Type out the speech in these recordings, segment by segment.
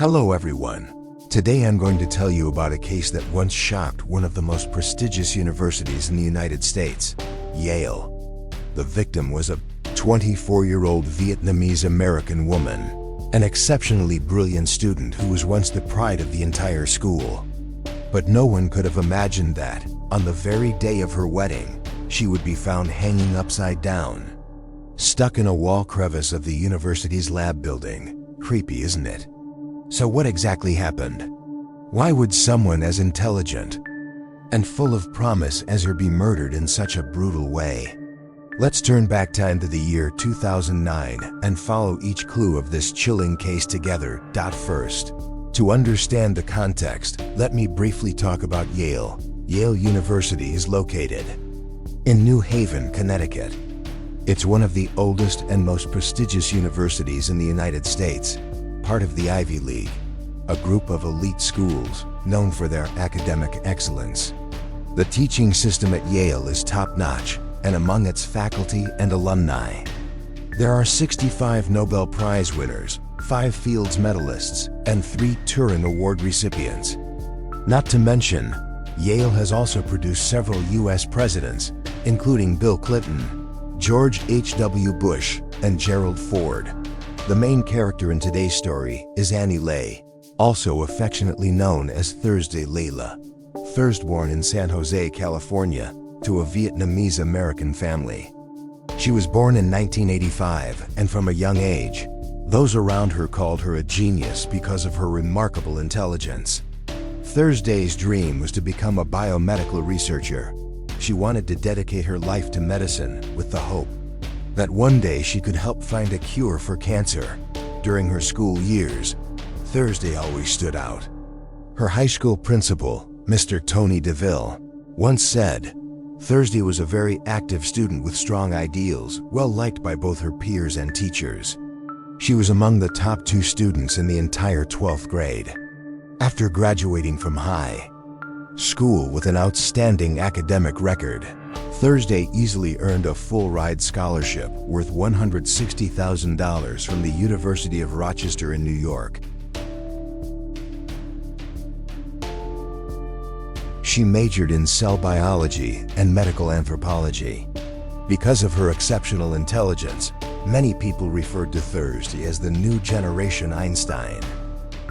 Hello everyone. Today I'm going to tell you about a case that once shocked one of the most prestigious universities in the United States, Yale. The victim was a 24-year-old Vietnamese American woman, an exceptionally brilliant student who was once the pride of the entire school. But no one could have imagined that, on the very day of her wedding, she would be found hanging upside down, stuck in a wall crevice of the university's lab building. Creepy, isn't it? So what exactly happened? Why would someone as intelligent and full of promise as her be murdered in such a brutal way? Let's turn back time to the year 2009 and follow each clue of this chilling case together. First, to understand the context, let me briefly talk about Yale. Yale University is located in New Haven, Connecticut. It's one of the oldest and most prestigious universities in the United States, part of the Ivy League, a group of elite schools known for their academic excellence. The teaching system at Yale is top-notch, and among its faculty and alumni, there are 65 Nobel Prize winners, 5 Fields medalists, and 3 Turing Award recipients. Not to mention, Yale has also produced several U.S. presidents, including Bill Clinton, George H.W. Bush, and Gerald Ford. The main character in today's story is Annie Le, also affectionately known as Thursday Layla. Thursday born in San Jose, California, to a Vietnamese American family. She was born in 1985, and from a young age, those around her called her a genius because of her remarkable intelligence. Thursday's dream was to become a biomedical researcher. She wanted to dedicate her life to medicine with the hope that one day she could help find a cure for cancer. During her school years, Thursday always stood out. Her high school principal, Mr. Tony DeVille, once said, Thursday was a very active student with strong ideals, well liked by both her peers and teachers. She was among the top 2 students in the entire 12th grade. After graduating from high school with an outstanding academic record, Thursday easily earned a full-ride scholarship worth $160,000 from the University of Rochester in New York. She majored in cell biology and medical anthropology. Because of her exceptional intelligence, many people referred to Thursday as the new generation Einstein.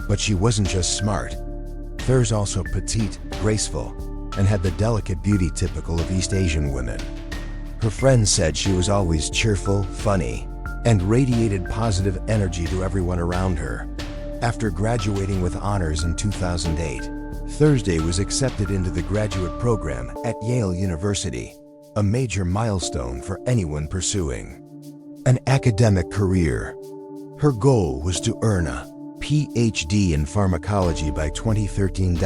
But she wasn't just smart. Thursday also petite, graceful, and had the delicate beauty typical of East Asian women. Her friends said she was always cheerful, funny, and radiated positive energy to everyone around her. After graduating with honors in 2008, Thursday was accepted into the graduate program at Yale University, a major milestone for anyone pursuing an academic career. Her goal was to earn a PhD in pharmacology by 2013.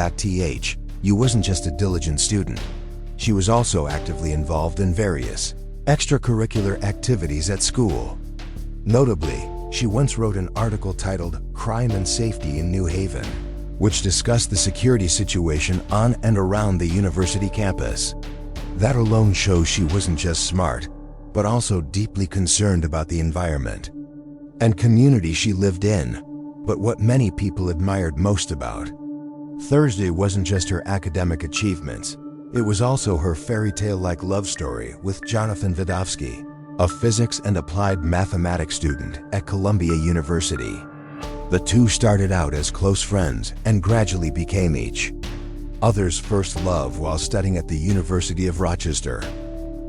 You wasn't just a diligent student. She was also actively involved in various extracurricular activities at school. Notably, she once wrote an article titled Crime and Safety in New Haven, which discussed the security situation on and around the university campus. That alone shows she wasn't just smart, but also deeply concerned about the environment and community she lived in. But what many people admired most about Thursday wasn't just her academic achievements, it was also her fairy tale-like love story with Jonathan Vidovsky, a physics and applied mathematics student at Columbia University. The two started out as close friends and gradually became each other's first love while studying at the University of Rochester.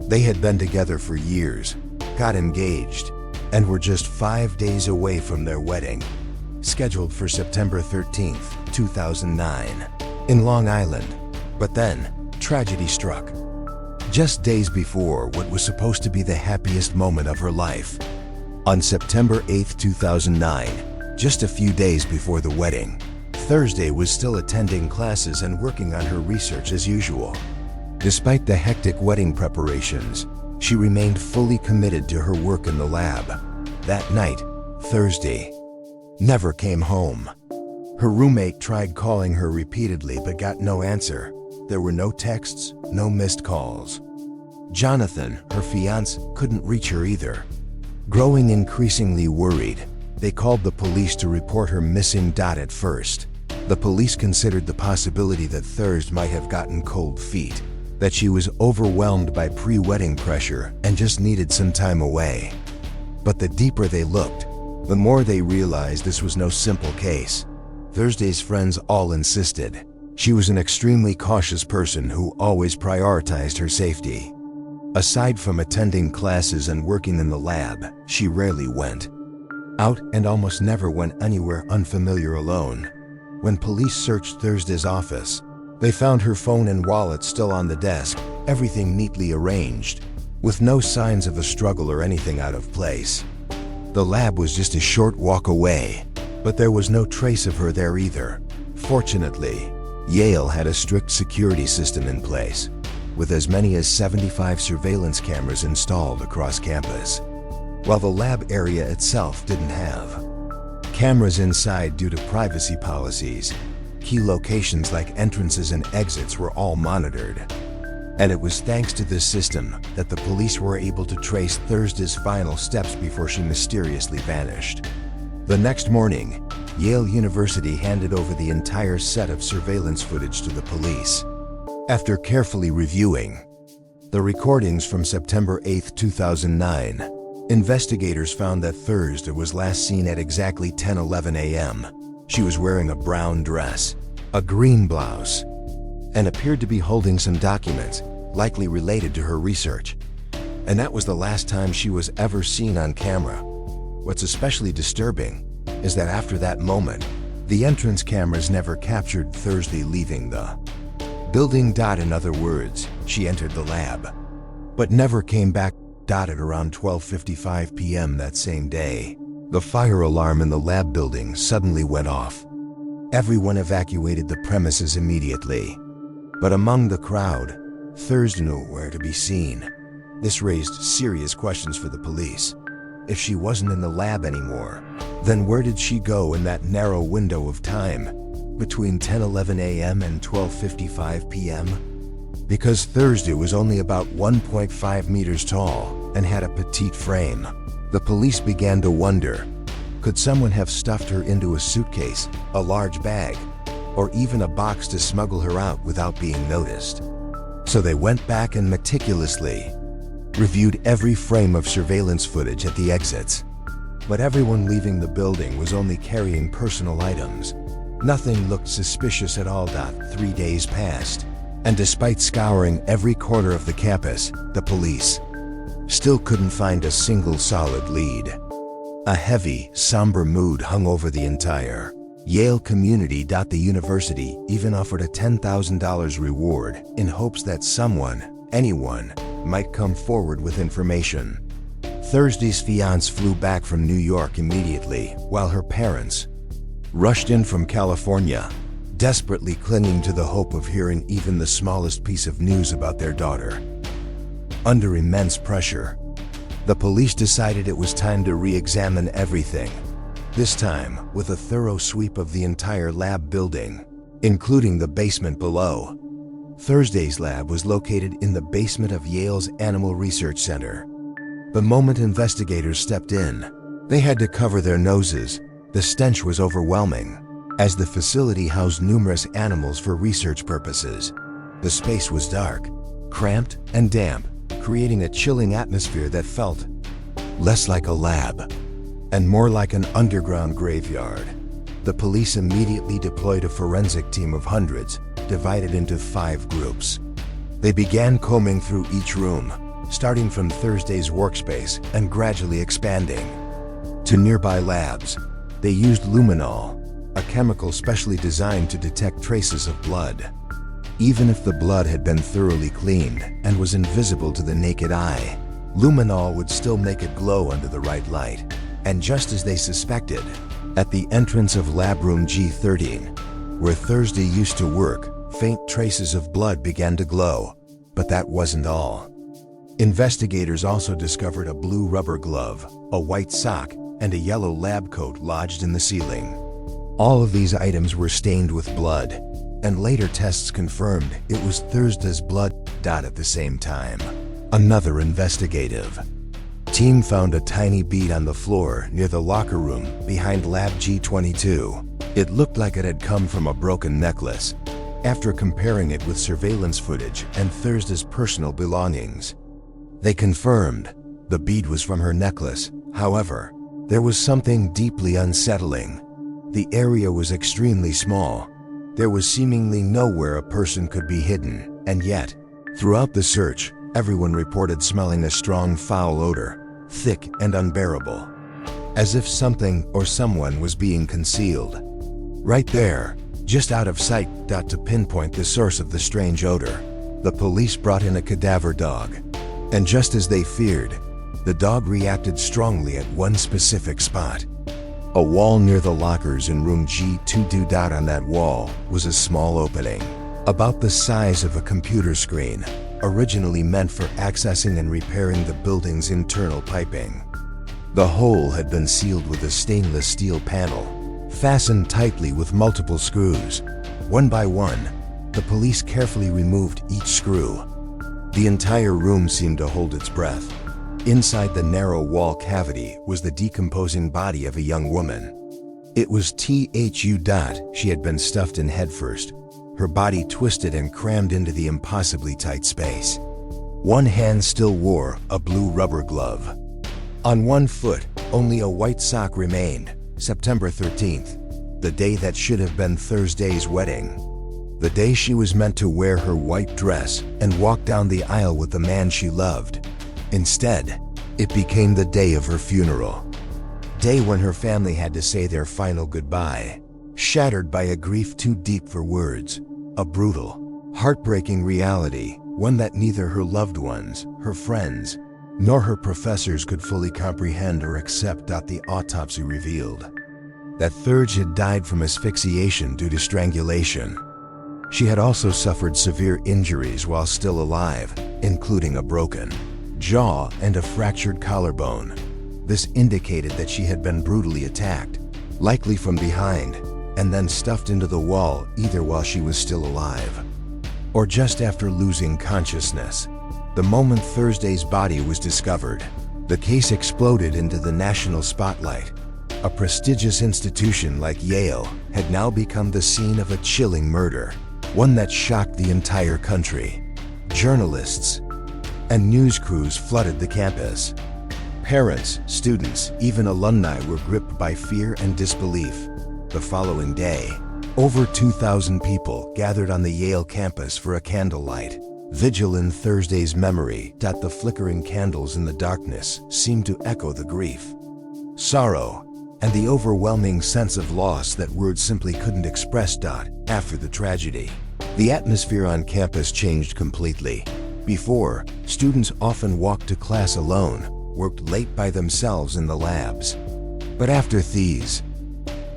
They had been together for years, got engaged, and were just 5 days away from their wedding, scheduled for September 13, 2009, in Long Island. But then, tragedy struck. Just days before what was supposed to be the happiest moment of her life. On September 8, 2009, just a few days before the wedding, Thursday was still attending classes and working on her research as usual. Despite the hectic wedding preparations, she remained fully committed to her work in the lab. That night, Thursday never came home. Her roommate tried calling her repeatedly but got no answer. There were no texts, no missed calls. Jonathan, her fiancé, couldn't reach her either. Growing increasingly worried, They called the police to report her missing. At first, the police considered the possibility that Thursday might have gotten cold feet, that she was overwhelmed by pre-wedding pressure and just needed some time away. But the deeper they looked, the more they realized this was no simple case. Thursday's friends all insisted she was an extremely cautious person who always prioritized her safety. Aside from attending classes and working in the lab, she rarely went out and almost never went anywhere unfamiliar alone. When police searched Thursday's office, they found her phone and wallet still on the desk, everything neatly arranged, with no signs of a struggle or anything out of place. The lab was just a short walk away, but there was no trace of her there either. Fortunately, Yale had a strict security system in place, with as many as 75 surveillance cameras installed across campus, while the lab area itself didn't have cameras inside due to privacy policies. Key locations like entrances and exits were all monitored. And it was thanks to this system that the police were able to trace Thursday's final steps before she mysteriously vanished. The next morning, Yale University handed over the entire set of surveillance footage to the police. After carefully reviewing the recordings from September 8, 2009, investigators found that Thursday was last seen at exactly 10:11 a.m. She was wearing a brown dress, a green blouse, and appeared to be holding some documents, likely related to her research. And that was the last time she was ever seen on camera. What's especially disturbing is that after that moment, the entrance cameras never captured Thursday leaving the building. In other words, she entered the lab, but never came back. At around 12:55 p.m. that same day, the fire alarm in the lab building suddenly went off. Everyone evacuated the premises immediately, but among the crowd, Thursday nowhere to be seen. This raised serious questions for the police. If she wasn't in the lab anymore, then where did she go in that narrow window of time between 10:11 a.m. and 12:55 p.m.? Because Thursday was only about 1.5 meters tall and had a petite frame, the police began to wonder, could someone have stuffed her into a suitcase, a large bag, or even a box to smuggle her out without being noticed? So they went back and meticulously reviewed every frame of surveillance footage at the exits. But everyone leaving the building was only carrying personal items. Nothing looked suspicious at all. 3 days passed, and despite scouring every corner of the campus, the police still couldn't find a single solid lead. A heavy, somber mood hung over the entire Yale community. The university even offered a $10,000 reward in hopes that someone, anyone, might come forward with information. Thursday's fiancé flew back from New York immediately, while her parents rushed in from California, desperately clinging to the hope of hearing even the smallest piece of news about their daughter. Under immense pressure, the police decided it was time to re-examine everything, this time with a thorough sweep of the entire lab building, including the basement below. Thursday's lab was located in the basement of Yale's Animal Research Center. The moment investigators stepped in, they had to cover their noses. The stench was overwhelming, as the facility housed numerous animals for research purposes. The space was dark, cramped, and damp, creating a chilling atmosphere that felt less like a lab and more like an underground graveyard. The police immediately deployed a forensic team of hundreds, divided into 5 groups. They began combing through each room, starting from Thursday's workspace and gradually expanding to nearby labs. They used luminol, a chemical specially designed to detect traces of blood. Even if the blood had been thoroughly cleaned and was invisible to the naked eye, luminol would still make it glow under the right light. And just as they suspected, at the entrance of lab room G13, where Thursday used to work, faint traces of blood began to glow. But that wasn't all. Investigators also discovered a blue rubber glove, a white sock, and a yellow lab coat lodged in the ceiling. All of these items were stained with blood, and later tests confirmed it was Thursday's blood. At the same time, another investigative team found a tiny bead on the floor near the locker room behind Lab G22. It looked like it had come from a broken necklace. After comparing it with surveillance footage and Thursday's personal belongings, they confirmed the bead was from her necklace. However, there was something deeply unsettling. The area was extremely small. There was seemingly nowhere a person could be hidden, and yet, throughout the search, everyone reported smelling a strong foul odor, thick and unbearable, as if something or someone was being concealed. Right there, just out of sight. To pinpoint the source of the strange odor, the police brought in a cadaver dog. And just as they feared, the dog reacted strongly at one specific spot. A wall near the lockers in room G22. On that wall was a small opening, about the size of a computer screen, originally meant for accessing and repairing the building's internal piping. The hole had been sealed with a stainless steel panel, fastened tightly with multiple screws. One by one, the police carefully removed each screw. The entire room seemed to hold its breath. Inside the narrow wall cavity was the decomposing body of a young woman. It was THU. She had been stuffed in headfirst, her body twisted and crammed into the impossibly tight space. One hand still wore a blue rubber glove. On one foot, only a white sock remained. September 13th, the day that should have been Thursday's wedding. The day she was meant to wear her white dress and walk down the aisle with the man she loved. Instead, it became the day of her funeral. Day when her family had to say their final goodbye, shattered by a grief too deep for words. A brutal, heartbreaking reality, one that neither her loved ones, her friends, nor her professors could fully comprehend or accept. The autopsy revealed that Thurge had died from asphyxiation due to strangulation. She had also suffered severe injuries while still alive, including a broken jaw and a fractured collarbone. This indicated that she had been brutally attacked, likely from behind, and then stuffed into the wall either while she was still alive or just after losing consciousness. The moment Thursday's body was discovered, the case exploded into the national spotlight. A prestigious institution like Yale had now become the scene of a chilling murder, one that shocked the entire country. Journalists and news crews flooded the campus. Parents, students, even alumni were gripped by fear and disbelief. The following day, over 2,000 people gathered on the Yale campus for a candlelight vigil in Thursday's memory. The flickering candles in the darkness seemed to echo the grief, sorrow, and the overwhelming sense of loss that words simply couldn't express. After the tragedy, the atmosphere on campus changed completely. Before, students often walked to class alone, worked late by themselves in the labs. But after Thea's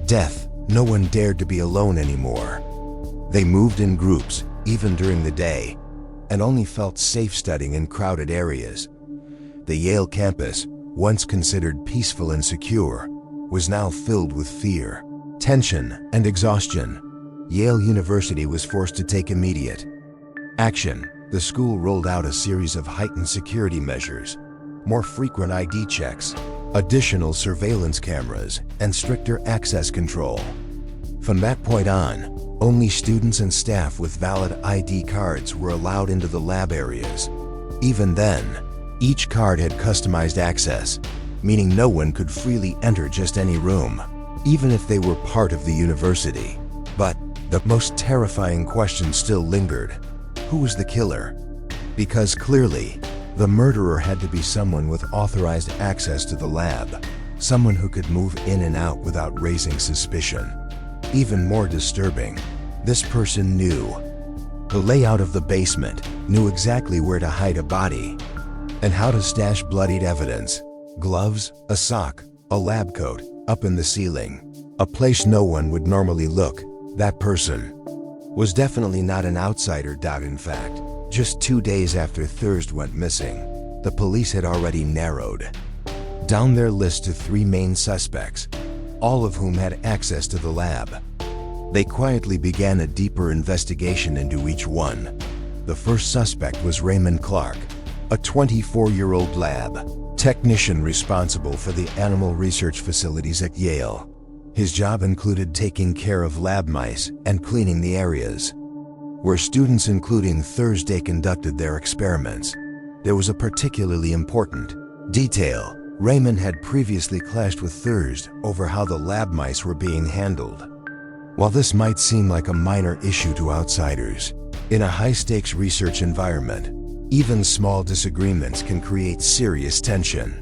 death, no one dared to be alone anymore. They moved in groups, even during the day, and only felt safe studying in crowded areas. The Yale campus, once considered peaceful and secure, was now filled with fear, tension, and exhaustion. Yale University was forced to take immediate action. The school rolled out a series of heightened security measures, more frequent ID checks, additional surveillance cameras, and stricter access control. From that point on, only students and staff with valid ID cards were allowed into the lab areas. Even then, each card had customized access, meaning no one could freely enter just any room, even if they were part of the university. But the most terrifying question still lingered. Who was the killer? Because clearly, the murderer had to be someone with authorized access to the lab, someone who could move in and out without raising suspicion. Even more disturbing, this person knew the layout of the basement, knew exactly where to hide a body, and how to stash bloodied evidence. Gloves, a sock, a lab coat, up in the ceiling, a place no one would normally look. That person was definitely not an outsider. In fact, just 2 days after Thursday went missing, the police had already narrowed down their list to 3 main suspects, all of whom had access to the lab. They quietly began a deeper investigation into each one. The first suspect was Raymond Clark, a 24-year-old lab technician responsible for the animal research facilities at Yale. His job included taking care of lab mice and cleaning the areas where students including Thursday conducted their experiments. There was a particularly important detail. Raymond had previously clashed with Thursday over how the lab mice were being handled. While this might seem like a minor issue to outsiders, in a high-stakes research environment, even small disagreements can create serious tension.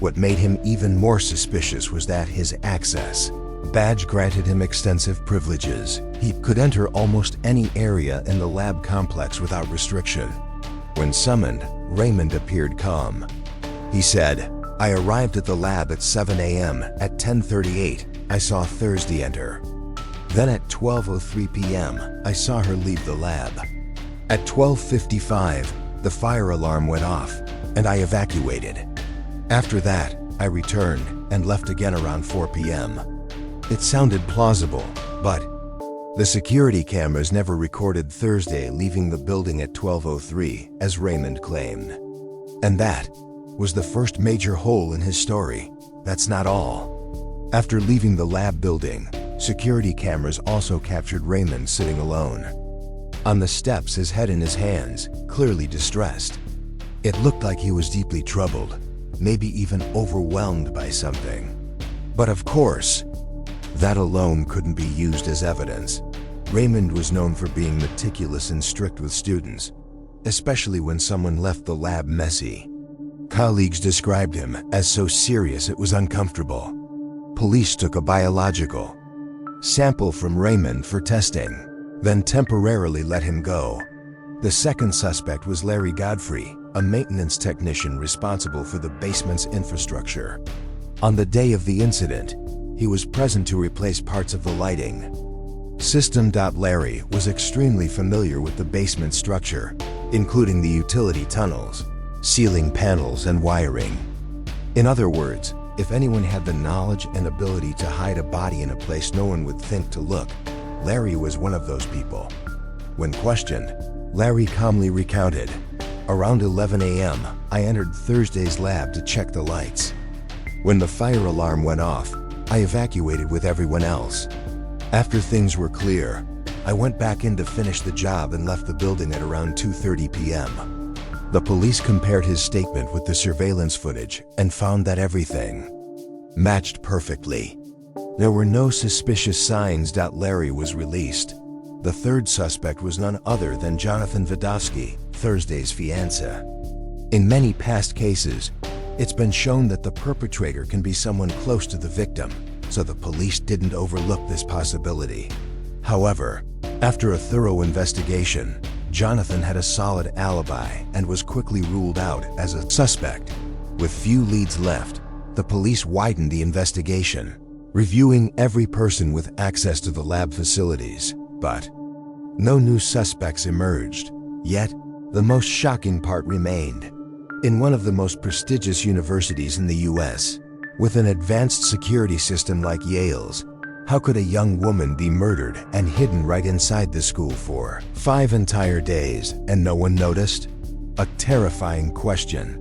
What made him even more suspicious was that his access badge granted him extensive privileges. He could enter almost any area in the lab complex without restriction. When summoned, Raymond appeared calm. He said, "I arrived at the lab at 7 a.m. At 10:38, I saw Thursday enter. Then at 12:03 p.m., I saw her leave the lab. At 12:55, the fire alarm went off, and I evacuated. After that, I returned and left again around 4 p.m. It sounded plausible, but the security cameras never recorded Thursday leaving the building at 12:03, as Raymond claimed. And that was the first major hole in his story. That's not all. After leaving the lab building, security cameras also captured Raymond sitting alone on the steps, his head in his hands, clearly distressed. It looked like he was deeply troubled, maybe even overwhelmed by something. But of course, that alone couldn't be used as evidence. Raymond was known for being meticulous and strict with students, especially when someone left the lab messy. Colleagues described him as so serious it was uncomfortable. Police took a biological sample from Raymond for testing, then temporarily let him go. The second suspect was Larry Godfrey, a maintenance technician responsible for the basement's infrastructure. On the day of the incident, he was present to replace parts of the lighting system. Larry was extremely familiar with the basement structure, including the utility tunnels, ceiling panels, and wiring. In other words, if anyone had the knowledge and ability to hide a body in a place no one would think to look, Larry was one of those people. When questioned, Larry calmly recounted, "Around 11 a.m., I entered Thursday's lab to check the lights. When the fire alarm went off, I evacuated with everyone else. After things were clear, I went back in to finish the job and left the building at around 2:30 p.m. The police compared his statement with the surveillance footage and found that everything matched perfectly. There were no suspicious signs. Larry was released. The third suspect was none other than Jonathan Vidovsky, Thursday's fiancé. In many past cases, it's been shown that the perpetrator can be someone close to the victim, so the police didn't overlook this possibility. However, after a thorough investigation, Jonathan had a solid alibi and was quickly ruled out as a suspect. With few leads left, the police widened the investigation, reviewing every person with access to the lab facilities, but no new suspects emerged. Yet, the most shocking part remained. In one of the most prestigious universities in the US, with an advanced security system like Yale's, how could a young woman be murdered and hidden right inside the school for 5 entire days and no one noticed? A terrifying question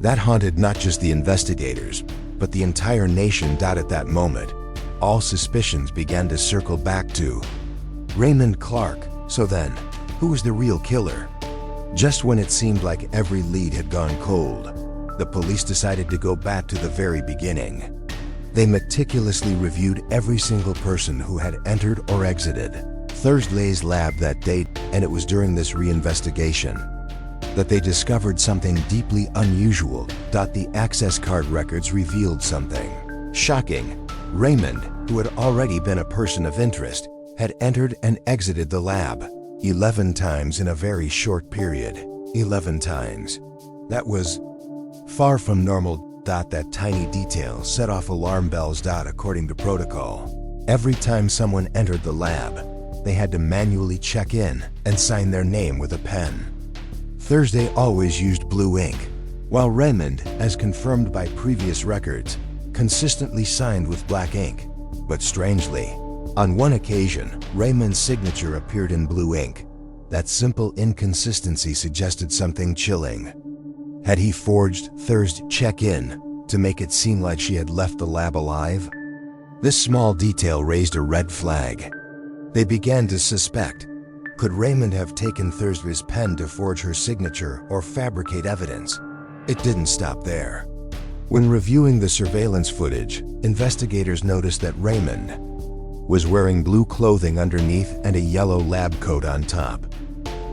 that haunted not just the investigators, but the entire nation. At that moment, all suspicions began to circle back to Raymond Clark. So then, who was the real killer? Just when it seemed like every lead had gone cold, the police decided to go back to the very beginning. They meticulously reviewed every single person who had entered or exited Thursday's lab that day, and it was during this reinvestigation that they discovered something deeply unusual. The access card records revealed something shocking. Raymond, who had already been a person of interest, had entered and exited the lab 11 times in a very short period. 11 times. That was far from normal. That tiny detail set off alarm bells. According to protocol, every time someone entered the lab, they had to manually check in and sign their name with a pen. Thursday always used blue ink, while Raymond, as confirmed by previous records, consistently signed with black ink. But strangely, on one occasion, Raymond's signature appeared in blue ink. That simple inconsistency suggested something chilling Had he forged Thursday's check-in to make it seem like she had left the lab alive? This small detail raised a red flag. They began to suspect. Could Raymond have taken Thursday's pen to forge her signature or fabricate evidence? It didn't stop there. When reviewing the surveillance footage, investigators noticed that Raymond was wearing blue clothing underneath and a yellow lab coat on top.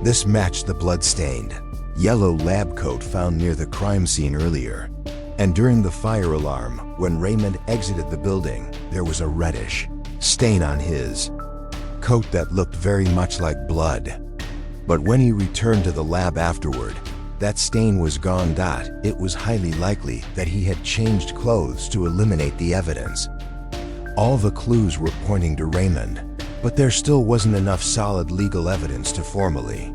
This matched the blood-stained yellow lab coat found near the crime scene earlier. And during the fire alarm, when Raymond exited the building, there was a reddish stain on his coat that looked very much like blood. But when he returned to the lab afterward, that stain was gone. It was highly likely that he had changed clothes to eliminate the evidence. All the clues were pointing to Raymond, but there still wasn't enough solid legal evidence to formally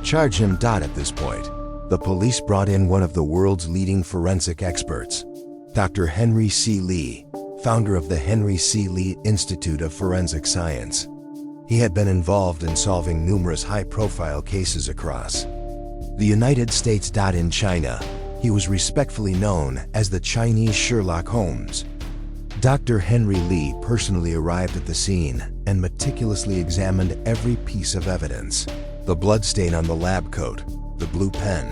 charge him. At this point, the police brought in one of the world's leading forensic experts, Dr. Henry C. Lee, founder of the Henry C. Lee Institute of Forensic Science. He had been involved in solving numerous high-profile cases across the United States. In China, he was respectfully known as the Chinese Sherlock Holmes. Dr. Henry Lee personally arrived at the scene and meticulously examined every piece of evidence: the bloodstain on the lab coat, the blue pen,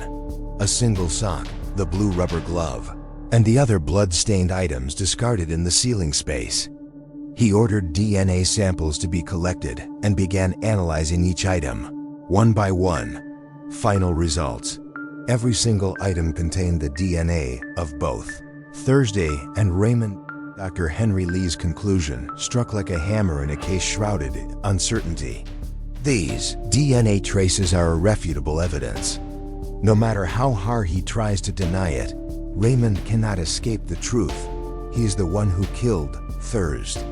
a single sock, the blue rubber glove, and the other blood-stained items discarded in the ceiling space. He ordered DNA samples to be collected and began analyzing each item, one by one. Final results: every single item contained the DNA of both Thursday and Raymond. Dr. Henry Lee's conclusion struck like a hammer in a case shrouded in uncertainty. These DNA traces are irrefutable evidence. No matter how hard he tries to deny it, Raymond cannot escape the truth. He is the one who killed Thursday.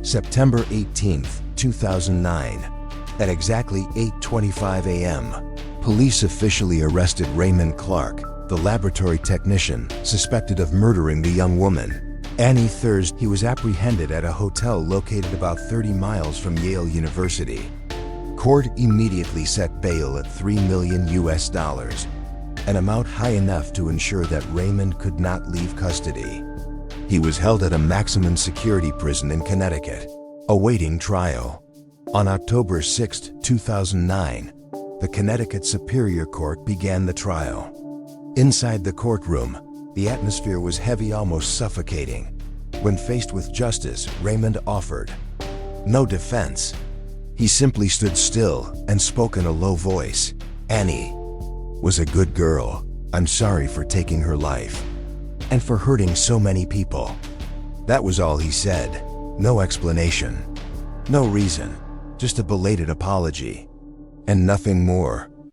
September 18th, 2009. At exactly 8:25 a.m., police officially arrested Raymond Clark, the laboratory technician suspected of murdering the young woman, Annie Thursday. He was apprehended at a hotel located about 30 miles from Yale University. Court immediately set bail at $3 million, an amount high enough to ensure that Raymond could not leave custody. He was held at a maximum security prison in Connecticut, awaiting trial. On October 6, 2009, the Connecticut Superior Court began the trial. Inside the courtroom, the atmosphere was heavy, almost suffocating. When faced with justice, Raymond offered no defense. He simply stood still and spoke in a low voice. "Annie was a good girl. I'm sorry for taking her life and for hurting so many people." That was all he said. No explanation, no reason, just a belated apology, and nothing more.